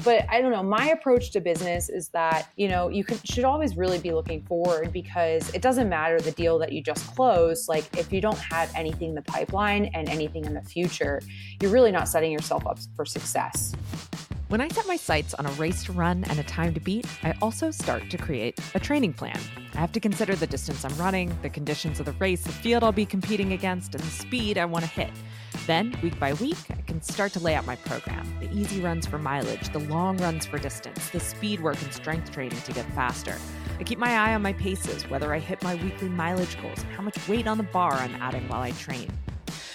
But I don't know, my approach to business is that, should always really be looking forward, because it doesn't matter the deal that you just closed. Like, if you don't have anything in the pipeline and anything in the future, you're really not setting yourself up for success. When I set my sights on a race to run and a time to beat, I also start to create a training plan. I have to consider the distance I'm running, the conditions of the race, the field I'll be competing against, and the speed I want to hit. Then, week by week, I can start to lay out my program. The easy runs for mileage, the long runs for distance, the speed work and strength training to get faster. I keep my eye on my paces, whether I hit my weekly mileage goals, and how much weight on the bar I'm adding while I train.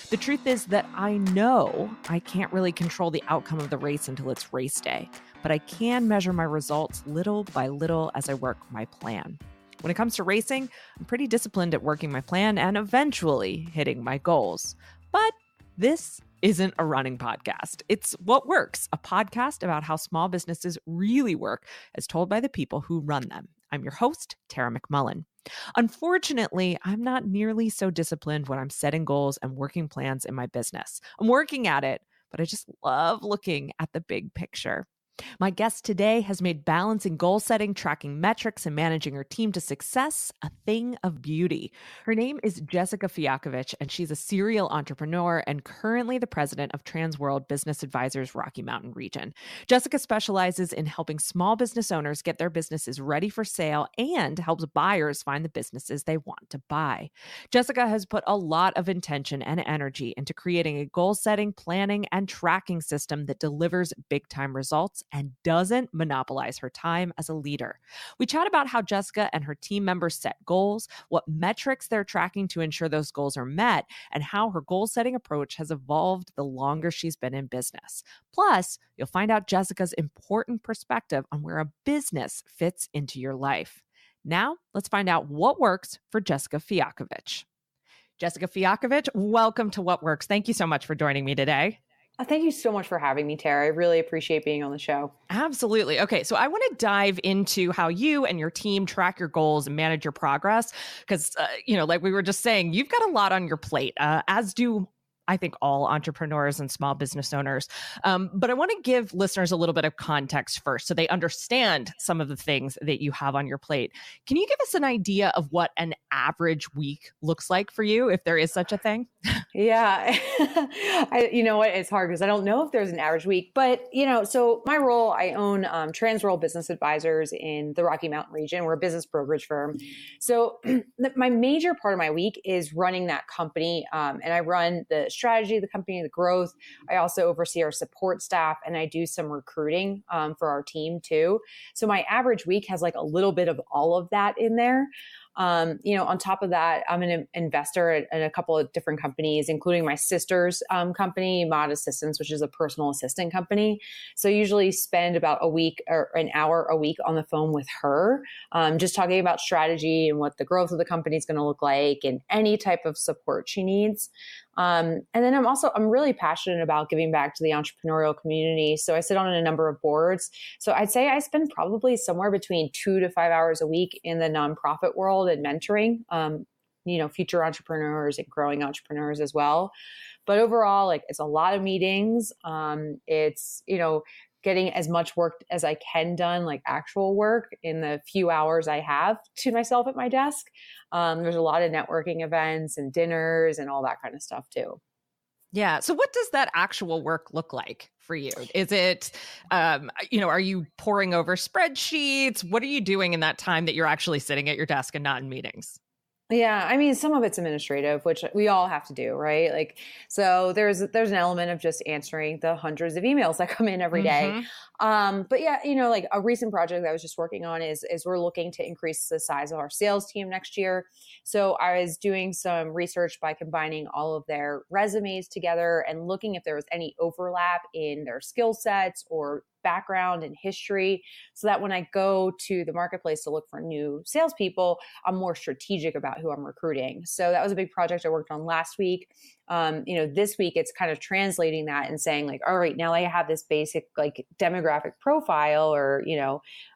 The truth is that I know I can't really control the outcome of the race until it's race day, but I can measure my results little by little as I work my plan. When it comes to racing, I'm pretty disciplined at working my plan and eventually hitting my goals. But this isn't a running podcast. It's What Works, a podcast about how small businesses really work as told by the people who run them. I'm your host, Tara McMullen. Unfortunately, I'm not nearly so disciplined when I'm setting goals and working plans in my business. I'm working at it, but I just love looking at the big picture. My guest today has made balancing goal setting, tracking metrics, and managing her team to success a thing of beauty. Her name is Jessica Fiakovich, and she's a serial entrepreneur and currently the president of Transworld Business Advisors Rocky Mountain region. Jessica specializes in helping small business owners get their businesses ready for sale and helps buyers find the businesses they want to buy. Jessica has put a lot of intention and energy into creating a goal setting, planning, and tracking system that delivers big-time results and doesn't monopolize her time as a leader. We chat about how Jessica and her team members set goals, what metrics they're tracking to ensure those goals are met, and how her goal-setting approach has evolved the longer she's been in business. Plus, you'll find out Jessica's important perspective on where a business fits into your life. Now, let's find out what works for Jessica Fiakovich. Jessica Fiakovich, welcome to What Works. Thank you so much for joining me today. Thank you so much for having me, Tara. I really appreciate being on the show. Absolutely. Okay, so I want to dive into how you and your team track your goals and manage your progress because, like we were just saying, you've got a lot on your plate, as do I think all entrepreneurs and small business owners. But I want to give listeners a little bit of context first so they understand some of the things that you have on your plate. Can you give us an idea of what an average week looks like for you, if there is such a thing? Yeah. You know what? It's hard because I don't know if there's an average week, but so my role, I own Transworld Business Advisors in the Rocky Mountain region. We're a business brokerage firm. So my major part of my week is running that company. And I run the strategy of the company, the growth. I also oversee our support staff and I do some recruiting for our team too. So my average week has like a little bit of all of that in there. On top of that, I'm an investor in a couple of different companies, including my sister's company, Mod Assistance, which is a personal assistant company. So I usually spend about a week or an hour a week on the phone with her, just talking about strategy and what the growth of the company is going to look like and any type of support she needs. And then I'm really passionate about giving back to the entrepreneurial community. So I sit on a number of boards. So I'd say I spend probably somewhere between 2 to 5 hours a week in the nonprofit world and mentoring, future entrepreneurs and growing entrepreneurs as well. But overall, like it's a lot of meetings. It's, getting as much work as I can done, like actual work in the few hours I have to myself at my desk. There's a lot of networking events and dinners and all that kind of stuff too. Yeah. So what does that actual work look like for you? Is it, are you poring over spreadsheets? What are you doing in that time that you're actually sitting at your desk and not in meetings? Yeah, I mean, some of it's administrative, which we all have to do, right? Like, so there's an element of just answering the hundreds of emails that come in every day. But yeah, like a recent project that I was just working on is we're looking to increase the size of our sales team next year. So I was doing some research by combining all of their resumes together and looking if there was any overlap in their skill sets or background and history, so that when I go to the marketplace to look for new salespeople, I'm more strategic about who I'm recruiting. So that was a big project I worked on last week. This week it's kind of translating that and saying like, all right, now I have this basic like demographic profile or,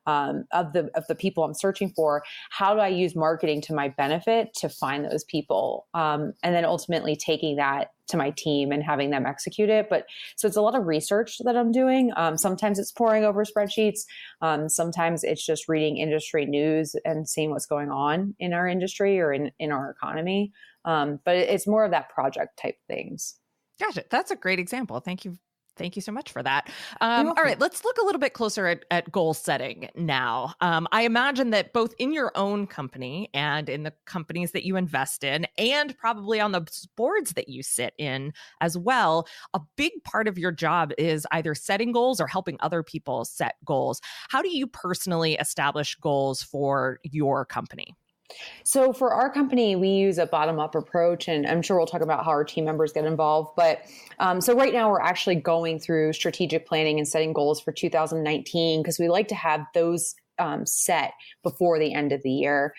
of the people I'm searching for. How do I use marketing to my benefit to find those people? And then ultimately taking that to my team and having them execute it. But so it's a lot of research that I'm doing. Sometimes it's poring over spreadsheets. Sometimes it's just reading industry news and seeing what's going on in our industry or in our economy. But it's more of that project type things. Gotcha. That's a great example. Thank you. Thank you so much for that. All right, let's look a little bit closer at goal setting now. I imagine that both in your own company and in the companies that you invest in, and probably on the boards that you sit in as well, a big part of your job is either setting goals or helping other people set goals. How do you personally establish goals for your company? So for our company, we use a bottom-up approach, and I'm sure we'll talk about how our team members get involved. But so right now we're actually going through strategic planning and setting goals for 2019 because we like to have those set before the end of the year.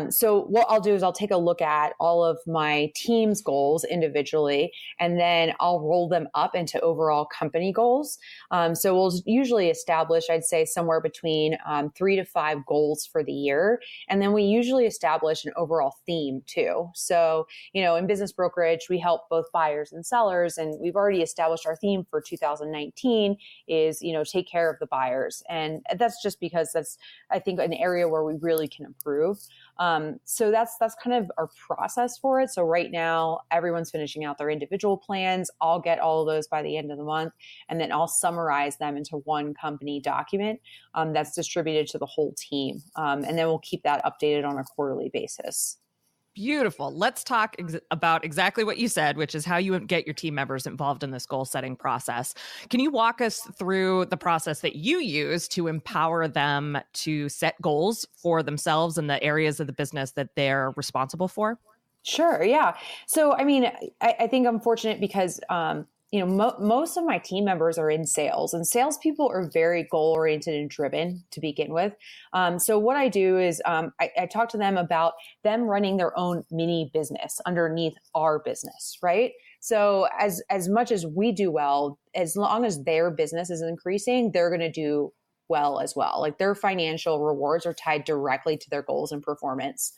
So what I'll do is I'll take a look at all of my team's goals individually, and then I'll roll them up into overall company goals. So we'll usually establish, I'd say, somewhere between 3 to 5 goals for the year. And then we usually establish an overall theme too. So, in business brokerage, we help both buyers and sellers, and we've already established our theme for 2019 is, take care of the buyers. And that's just because that's, I think, an area where we really can improve. So that's kind of our process for it. So right now, everyone's finishing out their individual plans. I'll get all of those by the end of the month, and then I'll summarize them into one company document that's distributed to the whole team. And then we'll keep that updated on a quarterly basis. Beautiful. Let's talk about exactly what you said, which is how you get your team members involved in this goal setting process. Can you walk us through the process that you use to empower them to set goals for themselves in the areas of the business that they're responsible for? Sure. Yeah. So, I think I'm fortunate because, most of my team members are in sales, and salespeople are very goal oriented and driven to begin with. So what I do is I talk to them about them running their own mini business underneath our business, right? So as much as we do well, as long as their business is increasing, they're going to do well as well. Like their financial rewards are tied directly to their goals and performance.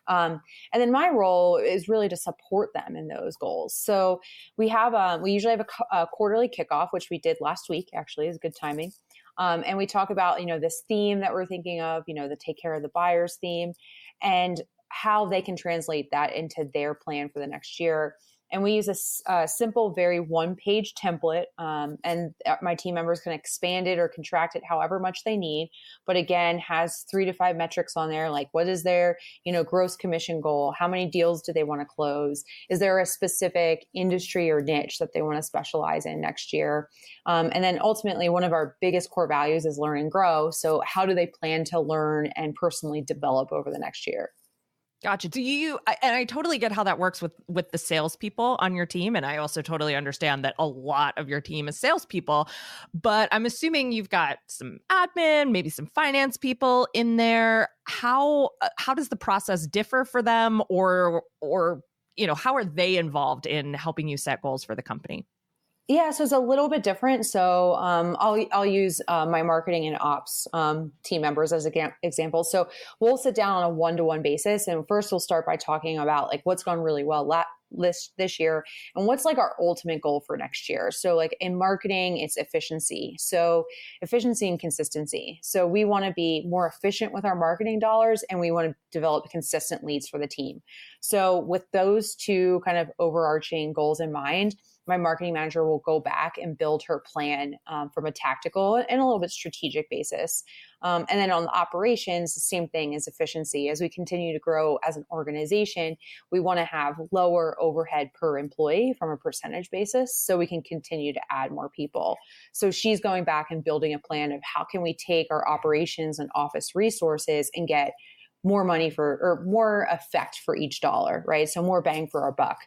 And then my role is really to support them in those goals. So we usually have a quarterly kickoff, which we did last week, actually, is good timing. And we talk about, this theme that we're thinking of, the take care of the buyers theme, and how they can translate that into their plan for the next year. And we use a simple, very one-page template, and my team members can expand it or contract it however much they need. But again, has 3 to 5 metrics on there, like what is their, gross commission goal? How many deals do they want to close? Is there a specific industry or niche that they want to specialize in next year? And then ultimately, one of our biggest core values is learn and grow. So how do they plan to learn and personally develop over the next year? Gotcha. And I totally get how that works with the salespeople on your team. And I also totally understand that a lot of your team is salespeople, but I'm assuming you've got some admin, maybe some finance people in there. How does the process differ for them, or how are they involved in helping you set goals for the company? Yeah, so it's a little bit different. So I'll use my marketing and ops team members as examples. So we'll sit down on a one-to-one basis, and first we'll start by talking about like what's gone really well this year and what's like our ultimate goal for next year. So like in marketing, it's efficiency. So efficiency and consistency. So we want to be more efficient with our marketing dollars, and we want to develop consistent leads for the team. So with those two kind of overarching goals in mind, my marketing manager will go back and build her plan from a tactical and a little bit strategic basis. And then on the operations, the same thing as efficiency. As we continue to grow as an organization, we want to have lower overhead per employee from a percentage basis so we can continue to add more people. So she's going back and building a plan of how can we take our operations and office resources and get more money or more effect for each dollar, right? So more bang for our buck.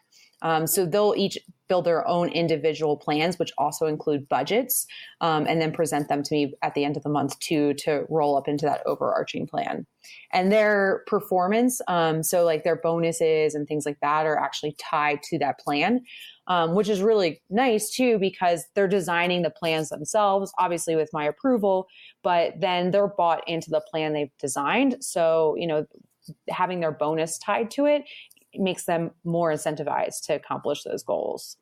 So they'll each build their own individual plans, which also include budgets, and then present them to me at the end of the month too, to roll up into that overarching plan. And their performance, so like their bonuses and things like that, are actually tied to that plan. Which is really nice too, because they're designing the plans themselves, obviously with my approval, but then they're bought into the plan they've designed. So, having their bonus tied to it makes them more incentivized to accomplish those goals.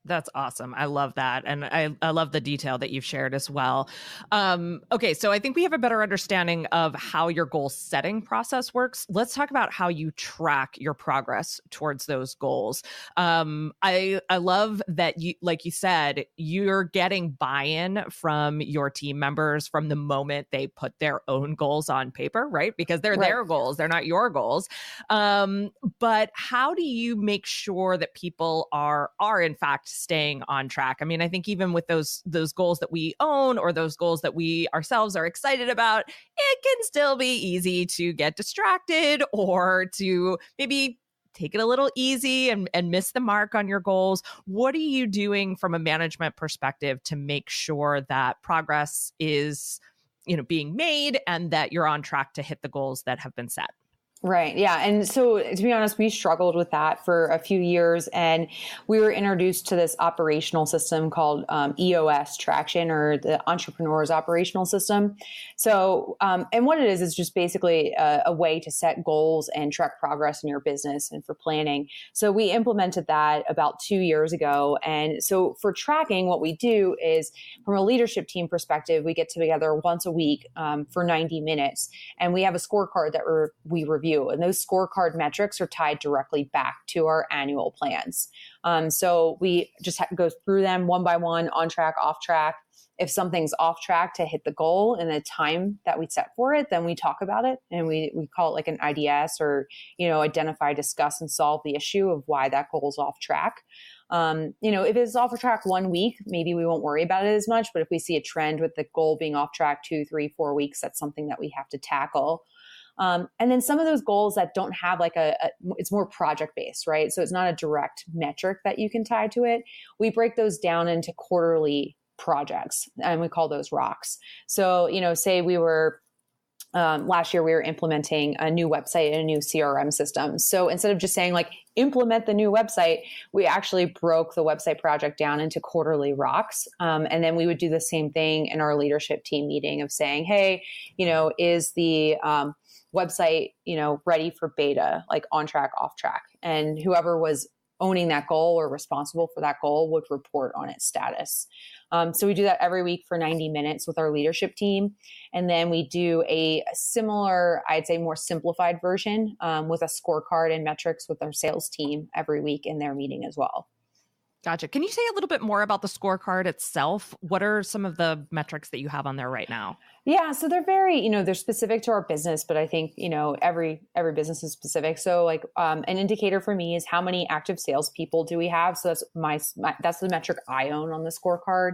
That's awesome. I love that. And I love the detail that you've shared as well. Okay, so I think we have a better understanding of how your goal setting process works. Let's talk about how you track your progress towards those goals. I love that you, like you said, you're getting buy-in from your team members from the moment they put their own goals on paper, right? Because they're their goals, they're not your goals. But how do you make sure that people are in fact staying on track? I mean, I think even with those goals that we own or those goals that we ourselves are excited about, it can still be easy to get distracted or to maybe take it a little easy and miss the mark on your goals. What are you doing from a management perspective to make sure that progress is, being made and that you're on track to hit the goals that have been set? Right. Yeah. And so to be honest, we struggled with that for a few years, and we were introduced to this operational system called EOS traction, or the entrepreneur's operational system. So, and what it is just basically a way to set goals and track progress in your business and for planning. So we implemented that about 2 years ago. And so for tracking, what we do is, from a leadership team perspective, we get together once a week for 90 minutes, and we have a scorecard that we review. And those scorecard metrics are tied directly back to our annual plans. So we just go through them one by one, on track, off track. If something's off track to hit the goal in the time that we set for it, then we talk about it, and we call it like an IDS, or, identify, discuss, and solve the issue of why that goal is off track. If it's off track 1 week, maybe we won't worry about it as much. But if we see a trend with the goal being off track 2, 3, 4 weeks, that's something that we have to tackle. And then some of those goals that don't have like it's more project based, right? So it's not a direct metric that you can tie to it. We break those down into quarterly projects, and we call those rocks. So, say we were, last year we were implementing a new website and a new CRM system. So instead of just saying like, implement the new website, we actually broke the website project down into quarterly rocks. And then we would do the same thing in our leadership team meeting of saying, hey, is the website, ready for beta, like on track, off track? And whoever was owning that goal or responsible for that goal would report on its status. So we do that every week for 90 minutes with our leadership team. And then we do a similar, I'd say more simplified version with a scorecard and metrics with our sales team every week in their meeting as well. Gotcha. Can you say a little bit more about the scorecard itself? What are some of the metrics that you have on there right now? Yeah, so they're very, they're specific to our business, but I think, every business is specific. So like an indicator for me is how many active salespeople do we have? So that's that's the metric I own on the scorecard.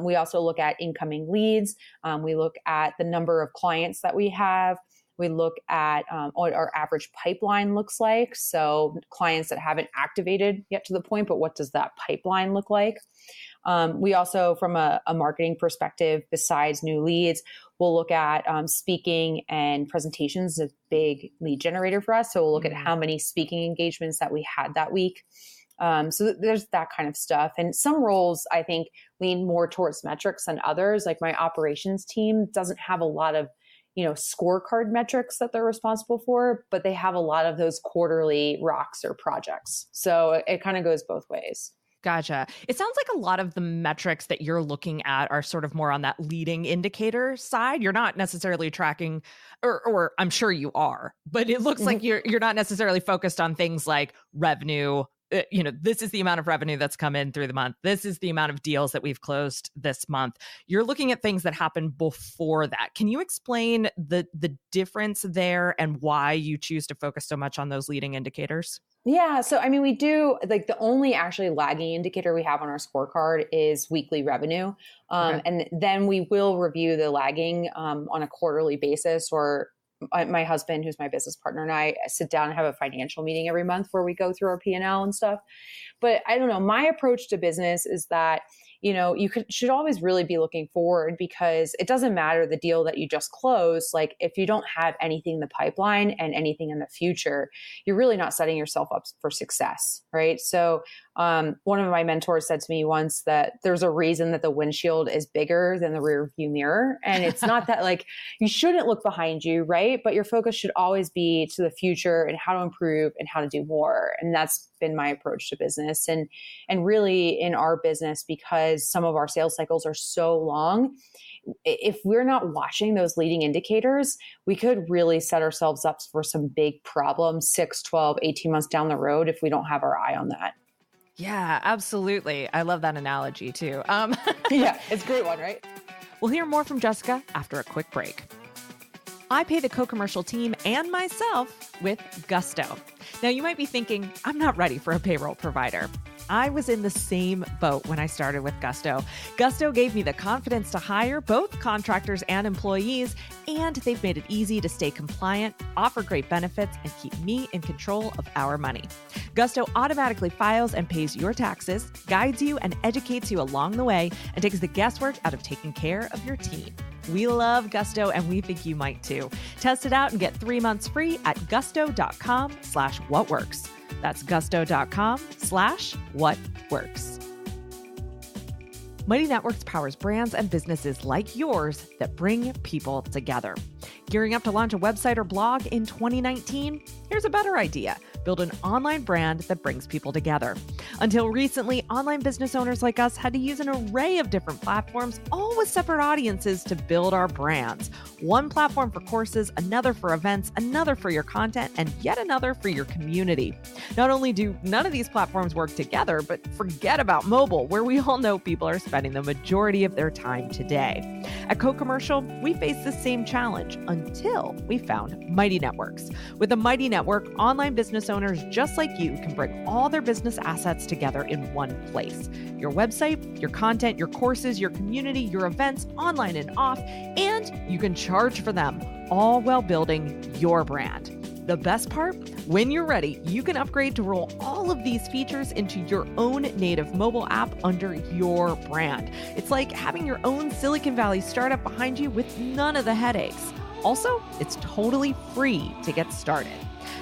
We also look at incoming leads. We look at the number of clients that we have. We look at what our average pipeline looks like. So clients that haven't activated yet to the point, but what does that pipeline look like? We also, from a marketing perspective, besides new leads, we'll look at speaking and presentations, a big lead generator for us. So we'll look at how many speaking engagements that we had that week. So there's that kind of stuff. And some roles, I think, lean more towards metrics than others. Like my operations team doesn't have a lot of scorecard metrics that they're responsible for, but they have a lot of those quarterly rocks or projects. So it kind of goes both ways. Gotcha. It sounds like a lot of the metrics that you're looking at are sort of more on that leading indicator side. You're not necessarily tracking, or I'm sure you are, but it looks like you're not necessarily focused on things like revenue. This is the amount of revenue that's come in through the month. This is the amount of deals that we've closed this month. You're looking at things that happen before that. Can you explain the difference there and why you choose to focus so much on those leading indicators? Yeah. So, I mean, we do, like, the only actually lagging indicator we have on our scorecard is weekly revenue. And then we will review the lagging on a quarterly basis, or my husband, who's my business partner, and I sit down and have a financial meeting every month where we go through our P&L and stuff. But I don't know, my approach to business is that, should always really be looking forward, because it doesn't matter the deal that you just closed. Like, if you don't have anything in the pipeline and anything in the future, you're really not setting yourself up for success, right? So one of my mentors said to me once that there's a reason that the windshield is bigger than the rear view mirror. And it's not that, like, you shouldn't look behind you, right? But your focus should always be to the future and how to improve and how to do more. And that's been my approach to business. And really in our business, because some of our sales cycles are so long, if we're not watching those leading indicators, we could really set ourselves up for some big problems 6, 12, 18 months down the road if we don't have our eye on that. Yeah, absolutely. I love that analogy too. Yeah, it's a great one, right? We'll hear more from Jessica after a quick break. I pay the co-commercial team and myself with Gusto. Now, you might be thinking, I'm not ready for a payroll provider. I was in the same boat when I started with Gusto. Gusto gave me the confidence to hire both contractors and employees, and they've made it easy to stay compliant, offer great benefits, and keep me in control of our money. Gusto automatically files and pays your taxes, guides you and educates you along the way, and takes the guesswork out of taking care of your team. We love Gusto, and we think you might too. Test it out and get 3 months free at gusto.com/whatworks. That's gusto.com/whatworks. Mighty Networks powers brands and businesses like yours that bring people together. Gearing up to launch a website or blog in 2019? Here's a better idea. Build an online brand that brings people together. Until recently, online business owners like us had to use an array of different platforms, all with separate audiences to build our brands. One platform for courses, another for events, another for your content, and yet another for your community. Not only do none of these platforms work together, but forget about mobile, where we all know people are spending the majority of their time today. At Co-Commercial, we faced the same challenge until we found Mighty Networks. With a Mighty Network, online business owners just like you can bring all their business assets together in one place. Your website, your content, your courses, your community, your events, online and off, and you can charge for them, all while building your brand. The best part? When you're ready, you can upgrade to roll all of these features into your own native mobile app under your brand. It's like having your own Silicon Valley startup behind you with none of the headaches. Also, it's totally free to get started.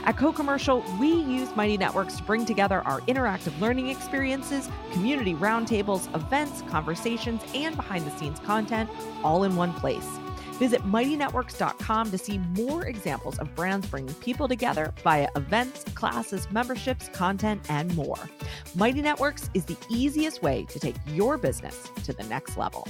At Co-Commercial, we use Mighty Networks to bring together our interactive learning experiences, community roundtables, events, conversations, and behind-the-scenes content all in one place. Visit mightynetworks.com to see more examples of brands bringing people together via events, classes, memberships, content, and more. Mighty Networks is the easiest way to take your business to the next level.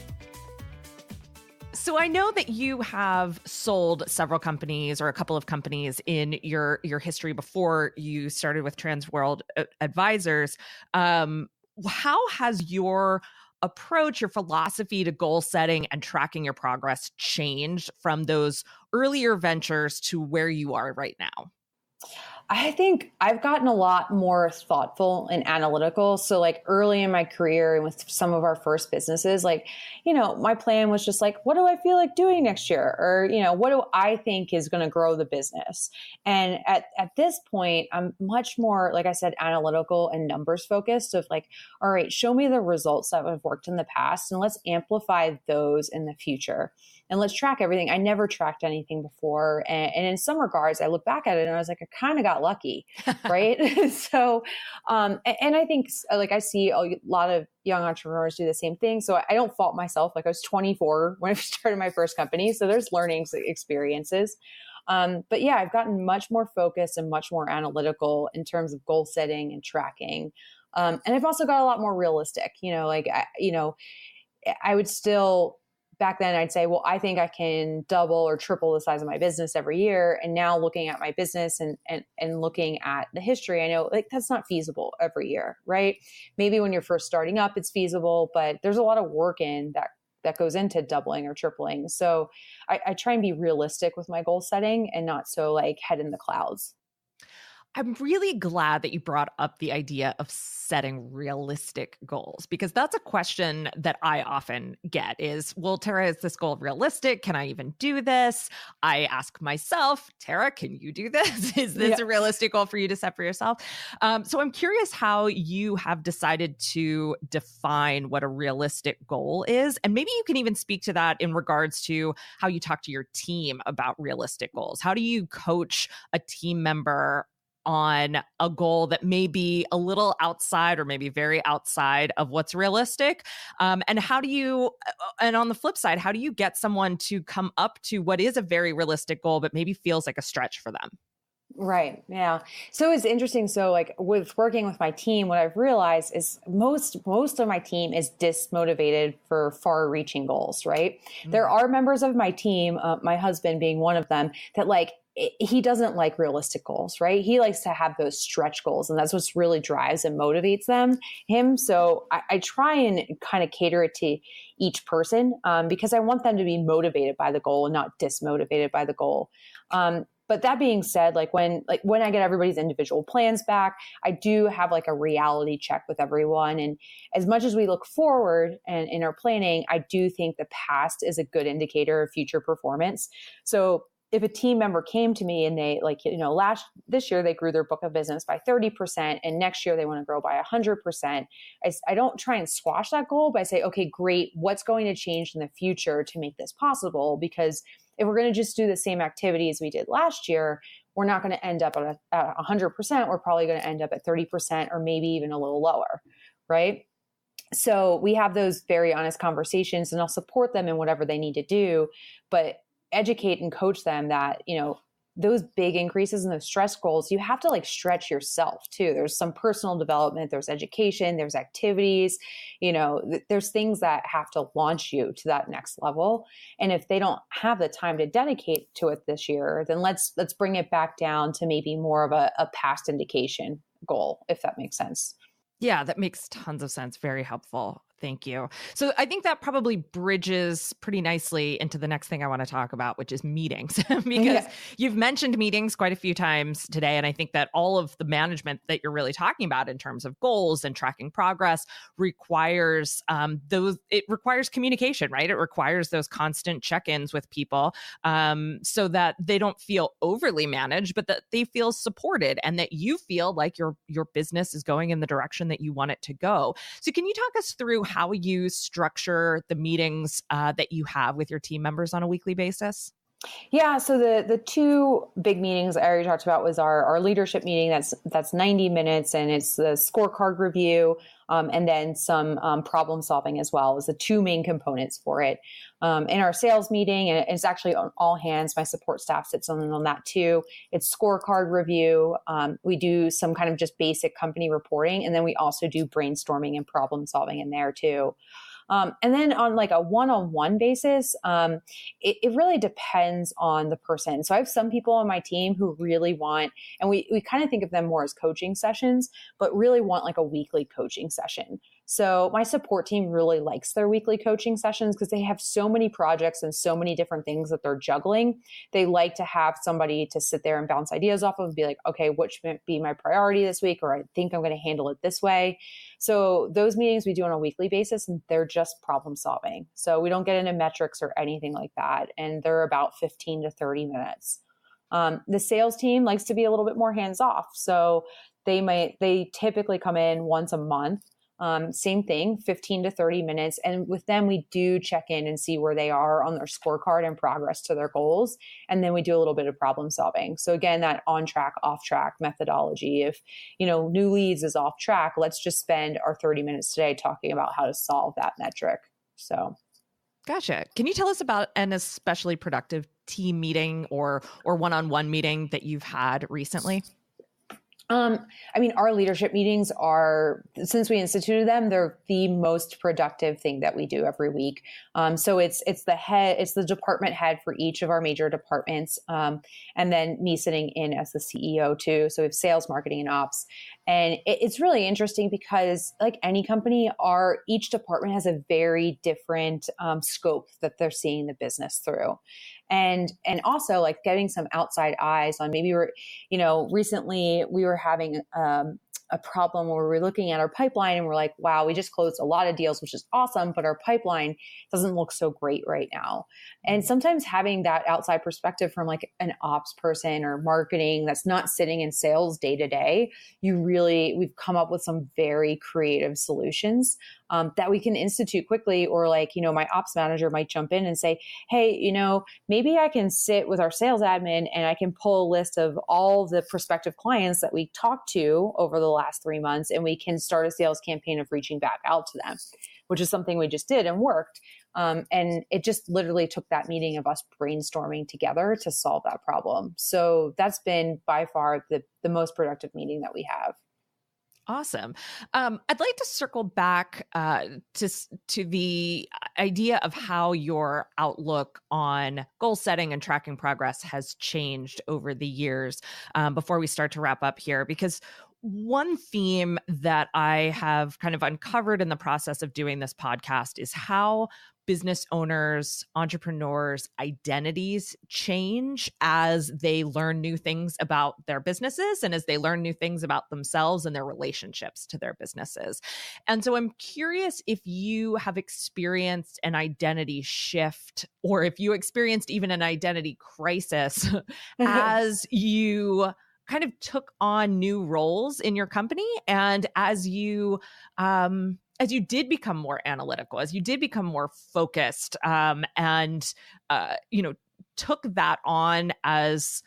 So I know that you have sold several companies or a couple of companies in your history before you started with Transworld Advisors. How has your approach, your philosophy to goal setting and tracking your progress changed from those earlier ventures to where you are right now? I think I've gotten a lot more thoughtful and analytical. So like early in my career and with some of our first businesses, like, my plan was just like, what do I feel like doing next year? Or, what do I think is going to grow the business? And at this point, I'm much more, like I said, analytical and numbers focused of like, all right, show me the results that have worked in the past and let's amplify those in the future. And let's track everything. I never tracked anything before. And in some regards, I look back at it and I was like, I kind of got lucky, right? So, and I think like I see a lot of young entrepreneurs do the same thing. So I don't fault myself. Like I was 24 when I started my first company. So there's learning experiences. But yeah, I've gotten much more focused and much more analytical in terms of goal setting and tracking. And I've also got a lot more realistic, I would still, back then I'd say, well, I think I can double or triple the size of my business every year. And now looking at my business and looking at the history, I know like that's not feasible every year, right? Maybe when you're first starting up, it's feasible, but there's a lot of work in that goes into doubling or tripling. So I try and be realistic with my goal setting and not so like head in the clouds. I'm really glad that you brought up the idea of setting realistic goals, because that's a question that I often get is, well, Tara, is this goal realistic? Can I even do this? I ask myself, Tara, can you do this? Is this Yeah. a realistic goal for you to set for yourself? So I'm curious how you have decided to define what a realistic goal is. And maybe you can even speak to that in regards to how you talk to your team about realistic goals. How do you coach a team member on a goal that may be a little outside or maybe very outside of what's realistic? And how do you, and on the flip side, how do you get someone to come up to what is a very realistic goal, but maybe feels like a stretch for them? Right. Yeah. So it's interesting. So like with working with my team, what I've realized is most of my team is dismotivated for far reaching goals, right? There Mm. are members of my team, my husband being one of them, that like he doesn't like realistic goals, right? He likes to have those stretch goals, and that's what really drives and motivates him. So I try and kind of cater it to each person, because I want them to be motivated by the goal and not dismotivated by the goal. But that being said, like when I get everybody's individual plans back, I do have like a reality check with everyone. And as much as we look forward and in our planning, I do think the past is a good indicator of future performance. So if a team member came to me and they this year they grew their book of business by 30% and next year they want to grow by 100%, I don't try and squash that goal, but I say, okay, great. What's going to change in the future to make this possible? Because if we're going to just do the same activities we did last year, we're not going to end up at 100%. We're probably going to end up at 30% or maybe even a little lower, right? So we have those very honest conversations, and I'll support them in whatever they need to do, but educate and coach them that, those big increases in those stress goals, you have to like stretch yourself too. There's some personal development, there's education, there's activities, there's things that have to launch you to that next level. And if they don't have the time to dedicate to it this year, then let's bring it back down to maybe more of a past indication goal, if that makes sense. Yeah, that makes tons of sense. Very helpful. Thank you. So I think that probably bridges pretty nicely into the next thing I want to talk about, which is meetings, because Yeah. you've mentioned meetings quite a few times today. And I think that all of the management that you're really talking about in terms of goals and tracking progress requires it requires communication, right? It requires those constant check-ins with people, so that they don't feel overly managed, but that they feel supported and that you feel like your business is going in the direction that you want it to go. So can you talk us through how you structure the meetings that you have with your team members on a weekly basis? Yeah, so the two big meetings I already talked about was our leadership meeting. That's 90 minutes, and it's the scorecard review, and then some problem solving as well is the two main components for it. In our sales meeting, and it's actually on all hands, my support staff sits on that too. It's scorecard review. We do some kind of just basic company reporting, and then we also do brainstorming and problem solving in there too. And then on like a one-on-one basis, it really depends on the person. So I have some people on my team who really want, and we kind of think of them more as coaching sessions, but really want like a weekly coaching session. So my support team really likes their weekly coaching sessions because they have so many projects and so many different things that they're juggling. They like to have somebody to sit there and bounce ideas off of and be like, okay, what should be my priority this week? Or I think I'm going to handle it this way. So those meetings we do on a weekly basis, and they're just problem solving. So we don't get into metrics or anything like that. And they're about 15 to 30 minutes. The sales team likes to be a little bit more hands off. So they typically come in once a month. Same thing, 15 to 30 minutes. And with them, we do check in and see where they are on their scorecard and progress to their goals. And then we do a little bit of problem solving. So again, that on track, off track methodology. If, new leads is off track, let's just spend our 30 minutes today talking about how to solve that metric. So. Gotcha. Can you tell us about an especially productive team meeting or one-on-one meeting that you've had recently? I mean, our leadership meetings are, since we instituted them, they're the most productive thing that we do every week. So it's the department head for each of our major departments, and then me sitting in as the CEO too. So we have sales, marketing, and ops, and it's really interesting because, like any company, each department has a very different scope that they're seeing the business through. And also like getting some outside eyes on maybe recently we were having a problem where we're looking at our pipeline and we're like, wow, we just closed a lot of deals, which is awesome, but our pipeline doesn't look so great right now. And sometimes having that outside perspective from like an ops person or marketing that's not sitting in sales day to day, we've come up with some very creative solutions that we can institute quickly. Or like, my ops manager might jump in and say, hey, maybe I can sit with our sales admin and I can pull a list of all the prospective clients that we talked to over the last 3 months, and we can start a sales campaign of reaching back out to them, which is something we just did and worked. And it just literally took that meeting of us brainstorming together to solve that problem. So that's been by far the most productive meeting that we have. Awesome. I'd like to circle back to the idea of how your outlook on goal setting and tracking progress has changed over the years before we start to wrap up here, because one theme that I have kind of uncovered in the process of doing this podcast is how business owners, entrepreneurs' identities change as they learn new things about their businesses and as they learn new things about themselves and their relationships to their businesses. And so I'm curious if you have experienced an identity shift, or if you experienced even an identity crisis as you kind of took on new roles in your company, and as you did become more analytical, as you did become more focused, and took that on as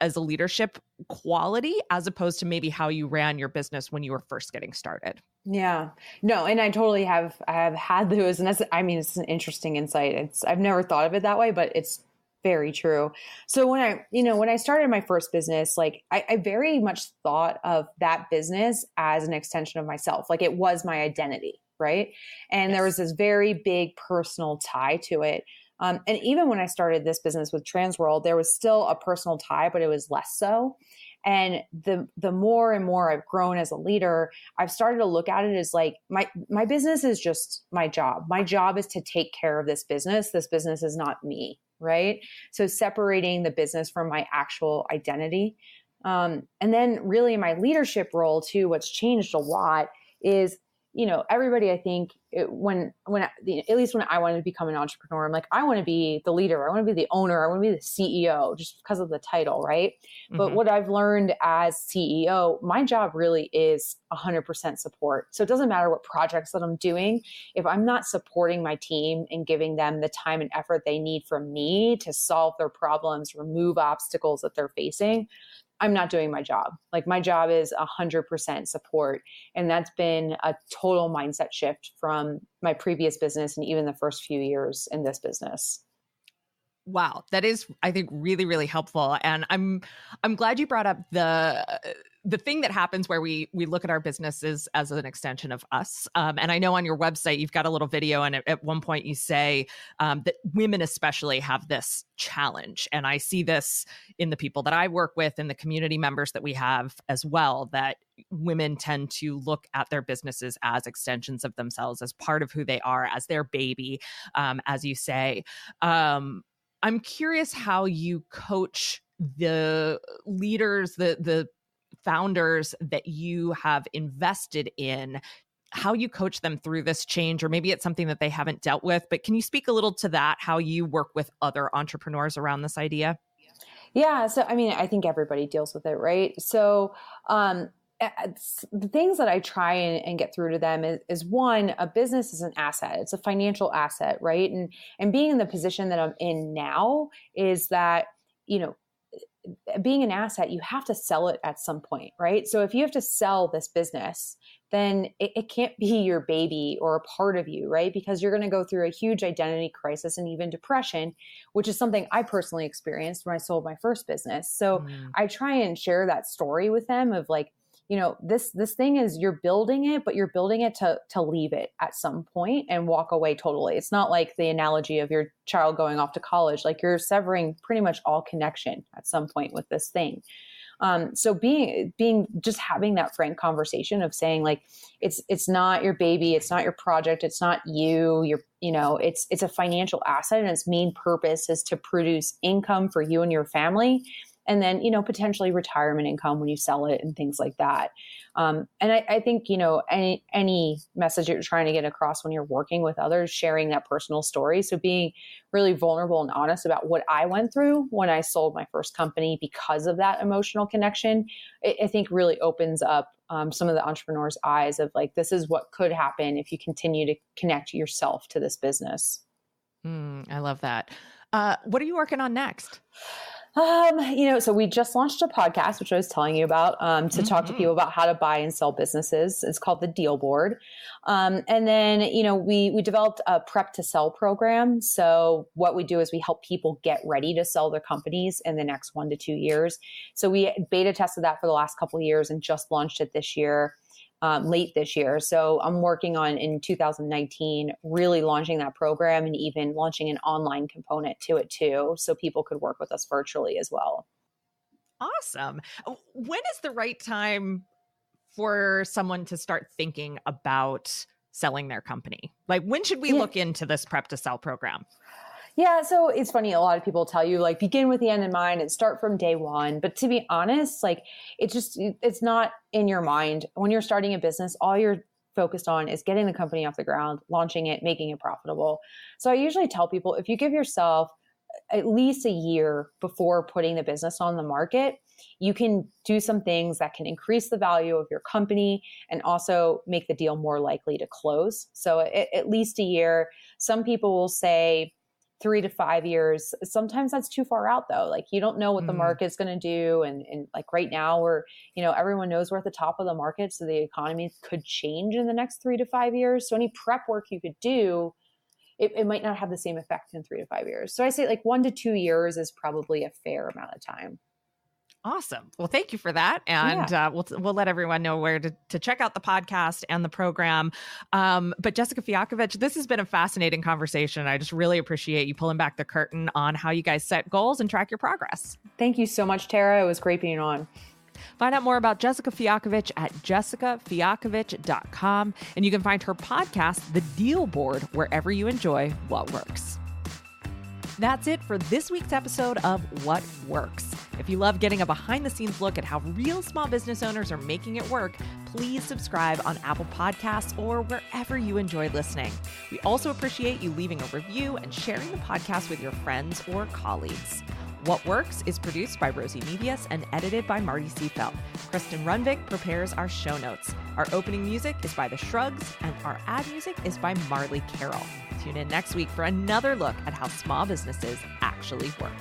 as a leadership quality, as opposed to maybe how you ran your business when you were first getting started. Yeah, no, and I totally have had those, and it's an interesting insight. I've never thought of it that way, but it's very true. So when I started my first business, like I very much thought of that business as an extension of myself. Like it was my identity, right? And There was this very big personal tie to it. And even when I started this business with Transworld, there was still a personal tie, but it was less so. And the more and more I've grown as a leader, I've started to look at it as like my business is just my job. My job is to take care of this business. This business is not me, right? So separating the business from my actual identity. And then really my leadership role too, what's changed a lot is, everybody, I think at least when I wanted to become an entrepreneur, I'm like, I want to be the leader. I want to be the owner. I want to be the CEO just because of the title. Right. Mm-hmm. But what I've learned as CEO, my job really is 100% support. So it doesn't matter what projects that I'm doing. If I'm not supporting my team and giving them the time and effort they need from me to solve their problems, remove obstacles that they're facing, I'm not doing my job. Like my job is 100% support. And that's been a total mindset shift from my previous business and even the first few years in this business. Wow, that is, I think, really, really helpful. And I'm glad you brought up the thing that happens where we look at our businesses as an extension of us. And I know on your website, you've got a little video, and at one point you say that women especially have this challenge. And I see this in the people that I work with and the community members that we have as well, that women tend to look at their businesses as extensions of themselves, as part of who they are, as their baby, as you say. I'm curious how you coach the leaders, the founders that you have invested in, how you coach them through this change, or maybe it's something that they haven't dealt with. But can you speak a little to that, how you work with other entrepreneurs around this idea? Yeah. So, I think everybody deals with it, right? So, the things that I try and get through to them is one, a business is an asset. It's a financial asset, right? And being in the position that I'm in now is that, being an asset, you have to sell it at some point, right? So if you have to sell this business, then it can't be your baby or a part of you, right? Because you're going to go through a huge identity crisis and even depression, which is something I personally experienced when I sold my first business. So I try and share that story with them of like, this thing is, you're building it, but you're building it to leave it at some point and walk away totally. It's not like the analogy of your child going off to college. Like, you're severing pretty much all connection at some point with this thing. So being just having that frank conversation of saying like, it's not your baby, it's not your project, it's not you, it's a financial asset, and its main purpose is to produce income for you and your family. And then, potentially retirement income when you sell it and things like that. And I think, any message that you're trying to get across when you're working with others, sharing that personal story. So being really vulnerable and honest about what I went through when I sold my first company because of that emotional connection, I think really opens up some of the entrepreneurs' eyes of like, this is what could happen if you continue to connect yourself to this business. I love that. What are you working on next? So we just launched a podcast, which I was telling you about, to talk to people about how to buy and sell businesses. It's called the Deal Board. And then, we developed a prep to sell program. So what we do is we help people get ready to sell their companies in the next 1 to 2 years. So we beta tested that for the last couple of years and just launched it this year. Late this year. So I'm working on in 2019, really launching that program and even launching an online component to it too. So people could work with us virtually as well. Awesome. When is the right time for someone to start thinking about selling their company? Like, when should we look into this prep to sell program? Yeah. So it's funny. A lot of people tell you like, begin with the end in mind and start from day one. But to be honest, like it's not in your mind. When you're starting a business, all you're focused on is getting the company off the ground, launching it, making it profitable. So I usually tell people, if you give yourself at least a year before putting the business on the market, you can do some things that can increase the value of your company and also make the deal more likely to close. So at least a year. Some people will say 3 to 5 years. Sometimes that's too far out though. Like, you don't know what the market's going to do. And like right now we're, everyone knows we're at the top of the market. So the economy could change in the next 3 to 5 years. So any prep work you could do, it might not have the same effect in 3 to 5 years. So I say like 1 to 2 years is probably a fair amount of time. Awesome. Well, thank you for that. And we'll let everyone know where to check out the podcast and the program. But Jessica Fiakovich, this has been a fascinating conversation. I just really appreciate you pulling back the curtain on how you guys set goals and track your progress. Thank you so much, Tara. It was great being on. Find out more about Jessica Fiakovich at jessicafiakovich.com. And you can find her podcast, The Deal Board, wherever you enjoy what works. That's it for this week's episode of What Works. If you love getting a behind-the-scenes look at how real small business owners are making it work, please subscribe on Apple Podcasts or wherever you enjoy listening. We also appreciate you leaving a review and sharing the podcast with your friends or colleagues. What Works is produced by Rosie Mevius and edited by Marty Seafeld. Kristen Runvik prepares our show notes. Our opening music is by The Shrugs, and our ad music is by Marley Carroll. Tune in next week for another look at how small businesses actually work.